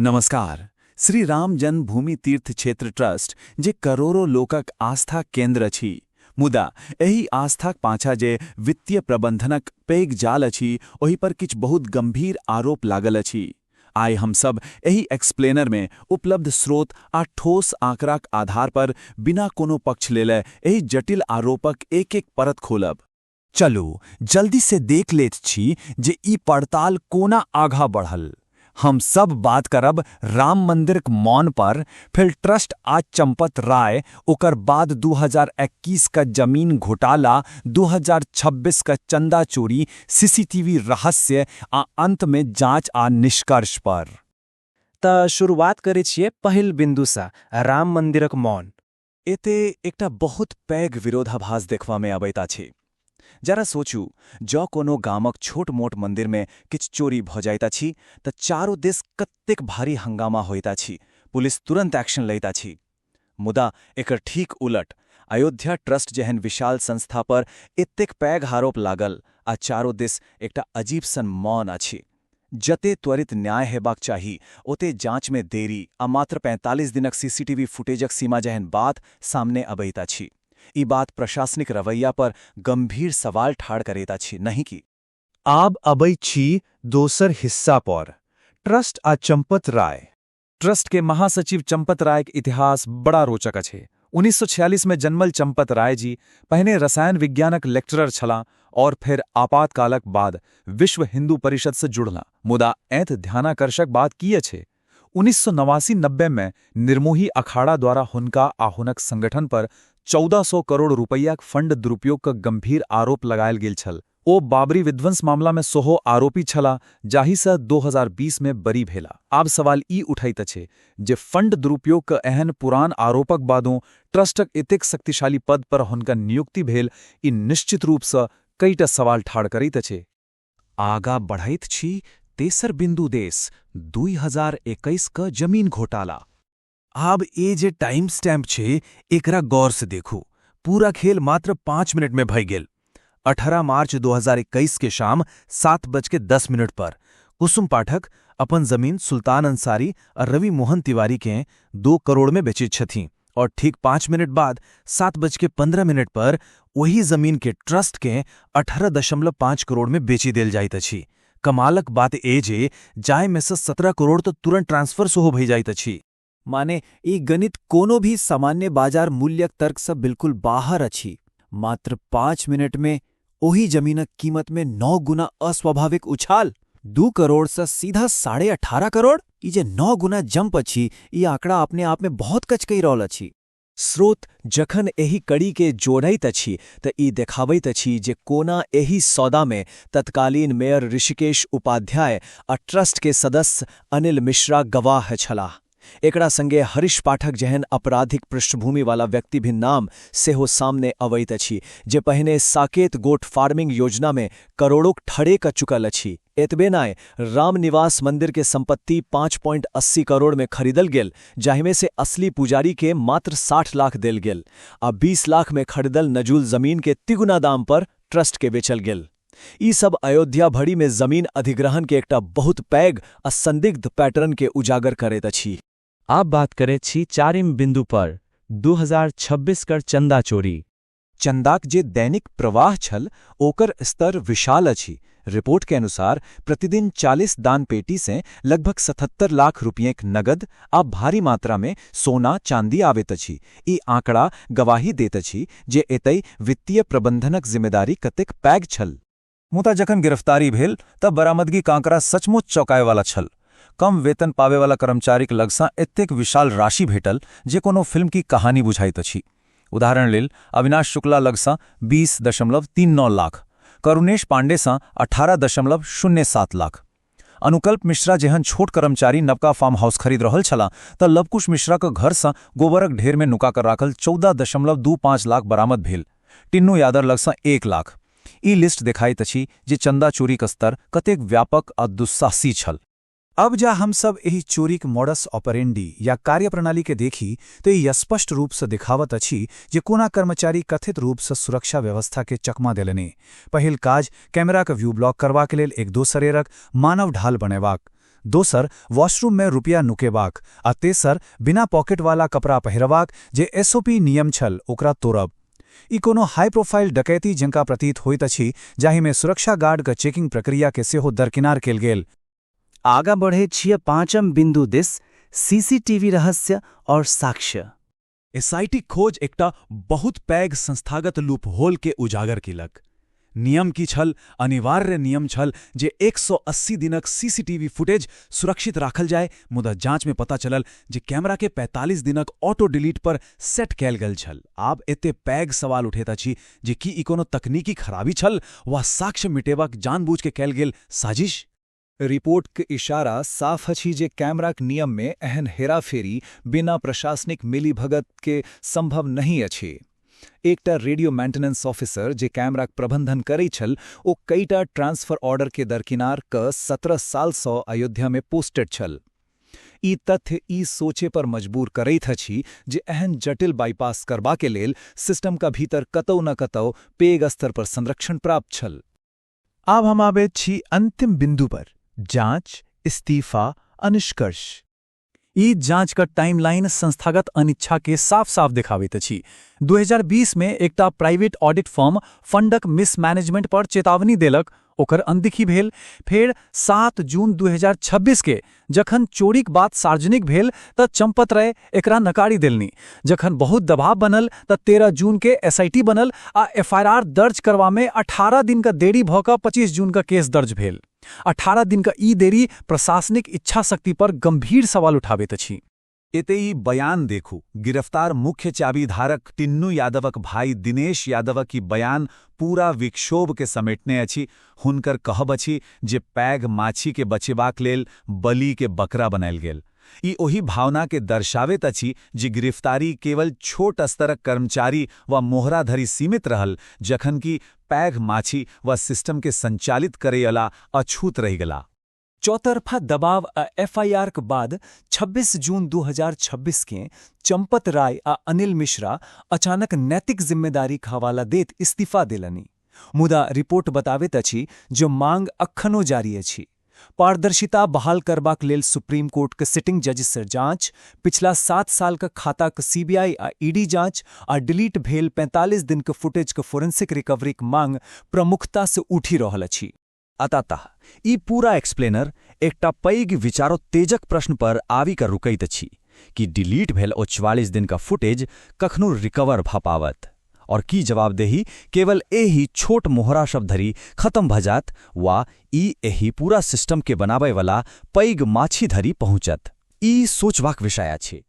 नमस्कार। श्री राम जन्मभूमि तीर्थ क्षेत्र ट्रस्ट जे करोड़ों लोकक आस्था केंद्र अछि, मुदा एहि आस्थाक पाछा जे वित्तीय प्रबंधनक पैघ जाल अछि ओहि पर किछु बहुत गंभीर आरोप लागल अछि। आइ हम सब एहि एक्सप्लेनर में उपलब्ध स्रोत आ ठोस आंकड़ाक आधार पर बिना कोनो पक्ष लेले एहि जटिल आरोपक एक एक परत खोलब। चलू जल्दी से देख लेत छी जे ई पड़ताल कोना आगा बढ़ल। हम सब बात करब राम मंदिरक मौन पर, फिर ट्रस्ट आ चंपत राय, ओकर बाद 2021 का जमीन घोटाला, 2026 का चंदा चोरी, सीसीटीवी रहस्य आ अंत में जांच आ निष्कर्ष पर। त शुरुआत करे छिए पहिल बिंदुसँ राम मंदिरक मौन। एते एकटा बहुत पैघ विरोधाभास देखबा में अबैत अछि। जरा सोचू, जँ कोनो गामक छोट मोट मंदिर में किछु चोरी भ जाइत अछि तऽ चारो दिस कतेक भारी हंगामा होइत अछि, पुलिस तुरंत एक्शन लैत अछि। मुदा एकर ठीक उलट, अयोध्या ट्रस्ट जेहन विशाल संस्था पर एतेक पैघ आरोप लागल आ चारो दिस एकटा अजीब सन मौन अछि। जते त्वरित न्याय हेबाक चाही ओते जांच में देरी आ मात्र 45 दिनक सीसीटीवी फुटेजक सीमा जेहन बात सामने अबैत अछि। ई बात प्रशासनिक रवैया पर गंभीर सवाल ठाड़ करैत अछि, नहीं कि? आब अबै छी दोसर हिस्सा पर, ट्रस्ट आ चंपत राय। ट्रस्ट के महासचिव चंपत राय के इतिहास बड़ा रोचक अछि। 1946 में जन्मल चंपत राय जी पहिने रसायन विज्ञानक लेक्चरर छलाह और फिर आपातकालक बाद विश्व हिंदू परिषद से जुड़ला। मुदा एत ध्यानाकर्षक बात की अछि, 1989-90 में निर्मोही अखाड़ा द्वारा हुनका आ हुनक संगठन पर 1400 करोड़ रुपैयाक फंड दुरुपयोग का गंभीर आरोप लगायल गेल छल। ओ बाबरी विध्वंस मामला में सेहो आरोपी छला, जाहिसँ 2020 में बरी भेला। आब सवाल ई उठैत अछि जे फंड दुरुपयोग का एहन पुरान आरोपक बादो ट्रस्टक एतेक शक्तिशाली पद पर हुनका नियुक्ति भेल, ई निश्चित रूपसँ कईटा सवाल ठाड़ करैत अछि। आगा बढ़ैत छी तेसर बिंदु देश 2021 का जमीन घोटाला। आब ए जे टाइम स्टैम्प छे एकरा गौर से देखू। पूरा खेल मात्र 5 मिनट में भई गेल। 18 मार्च 2021 के शाम 7:10 पर कुसुम पाठक अपन जमीन सुल्तान अंसारी और रवि मोहन तिवारी के 2 करोड़ में बेची छथि और ठीक 5 मिनट बाद 7:15 पर वही जमीन के ट्रस्ट के 18.5 करोड़ में बेची देल जाइत अछि। कमालक बात ए जे जाय में से 17 करोड़ तो तुरंत ट्रांसफर सेहो भई जाइत अछि। माने ई गणित कोनो भी सामान्य बाजार मूल्यक तर्क से बिल्कुल बाहर अछि। मात्र 5 मिनट में ओही जमीनक कीमत में 9 गुना अस्वाभाविक उछाल। 2 करोड़ से सीधा 18.5 करोड़। ई जे 9 गुना जंप अछि, ई आंकड़ा अपने आप में बहुत कच कहि रहल अछि। स्रोत जखन एहि कड़ी के जोड़ैत अछि तऽ ई देखाबैत अछि जे कोना एहि सौदा में तत्कालीन मेयर ऋषिकेश उपाध्याय आ ट्रस्ट के सदस्य अनिल मिश्रा गवाह छलाह। एकरा संगे हरीश पाठक जेहन आपराधिक पृष्ठभूमि वाला व्यक्ति भी नाम सेहो सामने अबैत अछि, जे पहिने साकेत गोट फार्मिंग योजना में करोड़ोक ठरे क चुकल अछि। एतबे नहि, रामनिवास मंदिर के संपत्ति 5.80 करोड़ में खरीदल गेल, जाहिमे से असली पुजारी के मात्र 60 लाख देल गेल आ 20 लाख में खरीदल नजूल जमीन के तिगुना दाम पर ट्रस्ट के बेचल गेल। ई सब अयोध्या भरी में जमीन अधिग्रहण के एकटा बहुत पैघ आ संदिग्ध पैटर्न के उजागर करैत अछि। आब बात करे छी चारिम बिंदु पर, 2026 कर चंदा चोरी। चंदाक जे दैनिक प्रवाह छल ओकर स्तर विशाल अछि। रिपोर्ट के अनुसार प्रतिदिन 40 दान पेटी से लगभग 77 लाख रुपयेक नगद आ भारी मात्रा में सोना चांदी आवेत अछि। ई आंकड़ा गवाही दैत अछि जे एतय वित्तीय प्रबंधनक जिम्मेदारी कतेक पैघ छल। मुदा जखन गिरफ्तारी भेल तब बरामदगी का आंकड़ा सचमुच चौंकाय वाला छल। कम वेतन पावे वाला कर्मचारीक लगसँ एतेक विशाल राशि भेटल जे कोनो फिल्म की कहानी बुझाइत अछि। उदाहरण लेल अविनाश शुक्ला लगसँ 20.39 लाख, करुणेश पांडेसँ 18.07 लाख। अनुकल्प मिश्रा जेहन छोट कर्मचारी नवका फार्म हाउस खरीद रहल छलाह तऽ लवकुश मिश्रा के घरसँ गोबरक ढेर में नुका कर राखल 14.25 लाख बरामद भेल। टिन्नू यादव लगसँ 1 लाख। ई लिस्ट देखाइत अछि जे चंदा चोरीक स्तर कतेक व्यापक आ दुस्साहसी छल। अब जा हम सब एही चोरीक मॉडस ऑपरेंडी या कार्यप्रणाली के देखी तो ई स्पष्ट रूप से दिखावत अछि जे कोना कर्मचारी कथित रूप से सुरक्षा व्यवस्था के चकमा देलनि। पहिल काज कैमरा के व्यू ब्लॉक करबाक लेल एक दोसरेरक मानव ढाल बनेबाक। दोसर वॉशरूम में रुपया नुकेबाक आ तेसर बिना पॉकेट वाला कपड़ा पहिरबाक जे एसओपी नियम छल ओकरा तोड़ब। ई कोनो हाई प्रोफाइल डकैती जंका प्रतीत होइत अछि जाहिमे सुरक्षा गार्ड के चेकिंग प्रक्रिया के सेहो दरकिनार केल गेल। आगा बढ़े छियै पांचम बिंदु दिस सीसीटीवी रहस्य और साक्ष्य। एसआईटी खोज एकटा बहुत पैघ संस्थागत लूपहोल के उजागर केलक। नियम की छल, अनिवार्य नियम छल जे 180 दिनक सीसीटीवी फुटेज सुरक्षित राखल जाय, मुदा जांच में पता चलल जे कैमरा के 45 दिनक ऑटो डिलीट पर सेट कैल गेल छल। आब एते पैघ सवाल उठैत अछि जे की ई कोनो तकनीकी खराबी छल वा साक्ष्य मिटेबाक जानबूझ के कैल गेल साजिश। रिपोर्ट के इशारा साफ अछि जे कैमराक नियम में एहन हेराफेरी बिना प्रशासनिक मिलीभगत के संभव नहीं अछि। एकटा रेडियो मेंटेनेंस ऑफिसर जे कैमराक प्रबंधन करै छल ओ कईटा ट्रांसफर ऑर्डर के दरकिनार क 17 साल सँ अयोध्या में पोस्टेड छल। ई तथ्य ई सोचे पर मजबूर करैत अछि जे एहन जटिल बाईपास करबा के लेल सिस्टम का भीतर कतौ न कतौ पैघ स्तर पर संरक्षण प्राप्त छल। आब हम आबैत छी अंतिम बिंदु पर, जांच, इस्तीफा, अनिष्कर्ष। ई जांच का टाइमलाइन संस्थागत अनिच्छा के साफ साफ दिखाबैत अछि। 2020 में एकटा प्राइवेट ऑडिट फर्म फंडक मिसमैनेजमेंट पर चेतावनी देलक, ओकर अनदेखी भेल। फेर 7 जून 2026 के जखन चोरीक बात सार्वजनिक भेल त चंपत राय एकरा नकारी देलनि। जखन बहुत दबाव बनल त 13 जून के एसआईटी बनल आ एफआईआर दर्ज करवा में 18 दिन का देरी भ क 25 जून का केस दर्ज भेल। 18 दिन का ई देरी प्रशासनिक इच्छा शक्ति पर गंभीर सवाल उठाबैत अछि। एते ई बयान देखू। गिरफ्तार मुख्य चाबीधारक टिन्नू यादवक भाई दिनेश यादवक ई बयान पूरा विक्षोभ के समेटने अछि। हुनकर कहब अछि जे पैघ माछी के बचेबाक लेल बलि के बकरा बनायल गेल। ई ओही भावना के दर्शावैत अछि जे गिरफ्तारी केवल छोट स्तरक कर्मचारी वा मोहरा धरि सीमित रहल, जखन कि पैघ माछी वा सिस्टम के संचालित करैयला अछूत रहि गेला। चौतरफा दबाव आ एफआईआर के बाद 26 जून 2026 के चंपत राय आ अनिल मिश्रा अचानक नैतिक जिम्मेदारी के हवाला दैत इस्तीफा देलनि। मुदा रिपोर्ट बताबैत अछि जे मांग अखनो जारी अछि। पारदर्शिता बहाल करबाक लेल सुप्रीम कोर्ट के सिटिंग जज से जांच, पिछला 7 साल का खाता के सीबीआई आ ईडी जांच आ डिलीट भेल 45 दिन के फुटेज के फोरेंसिक रिकवरी के मांग प्रमुखता से उठि रहल अछि। अतः ई पूरा एक्सप्लेनर एकटा पैघ विचारोत्तेजक प्रश्न पर आबि कऽ रुकैत अछि कि डिलीट भेल ओ 44 दिन का फुटेज कखनो रिकवर भऽ पावत, और की जवाबदेही केवल एही छोट मोहरा शब्द धरि खत्म भऽ जात वा ई एही पूरा सिस्टम के बनाबय वाला पैघ माछी धरि पहुँचत। ई सोचबाक विषय अछि।